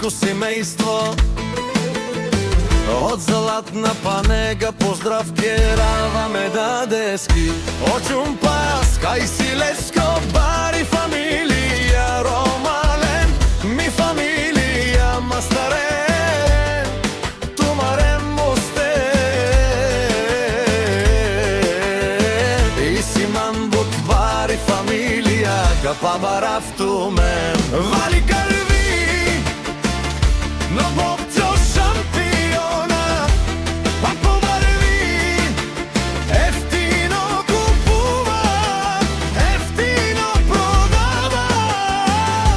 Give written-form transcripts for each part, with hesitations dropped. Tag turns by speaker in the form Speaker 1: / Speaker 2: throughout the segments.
Speaker 1: српско семејство. Од Златна Панега поздрав кераваме дадески. Од Чумпас кај Силеско бари фамилија Ромален, ми фамилија Мастарен, Тумарен Мостен. И Симан Бут бари фамилија Капа Барафту мен. Вали Карви, но Бобчо шампиона, пак по върви, ефтино купува, ефтино продава,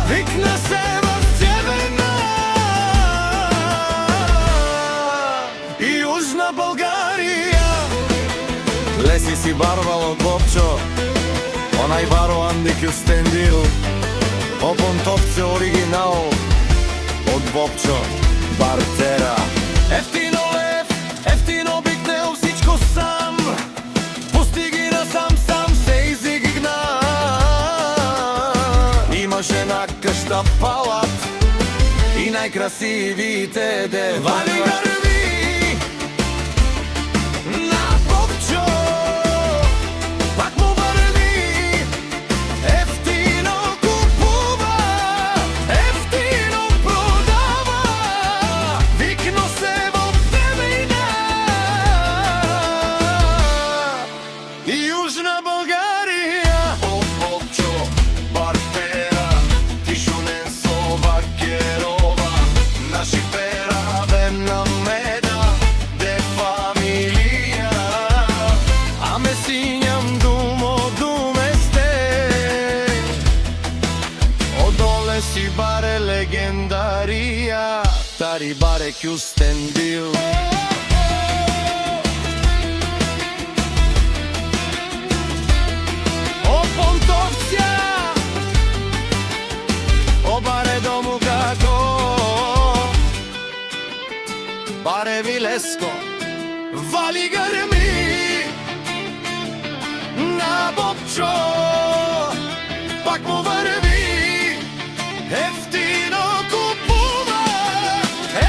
Speaker 1: викна се в Северна и Южна Българија. Леси си барвал од Бобчо, онај баро Анди Кюстендил, о Понтовце оригинал од Бобчо Бартера. Ефтино лев, ефтино бикнел, всичко сам, постиги насам, сам се изигна. Имаше на къща палат и најкрасивите дева. Вали гърви на Бобчо, пак му върви, ефтино купува, ефтино продава, викно се в Девина и Южна Българија. О Бобчо Бартера, тишунен со вакерова, наши пераве на меда, де фамилија, а ме синјам думо думесте. Одоле си баре легендарија, тари баре Кюстендил. О Понтовцја, о баре дому како, баре Вилеско, вали грми на Бобчо, пак му върви, ефтино купува,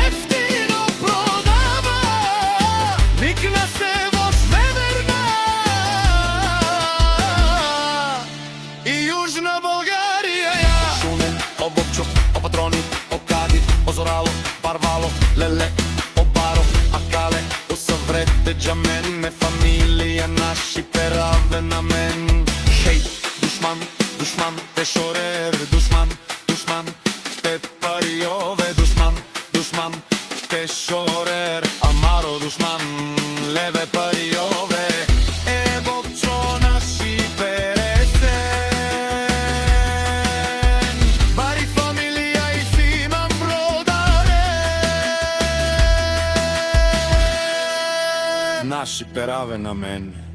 Speaker 1: ефтино продава, викна се в Северна и Южна Българија. Шумен, о Бобчо, о Патрони, о Кади, о Зорало, Парвало, Леле, о Баро, Акале, о Съврете, Джамен, ме фамилија, наши пераве на мен. Хей, душман, душман, те шорер, душман, душман, те париове, душман, душман, те шорер, амаро душман, леве париове. Е Бобчо наши пересен, бари фамилија и Симан Продарен, наши пераве на мен.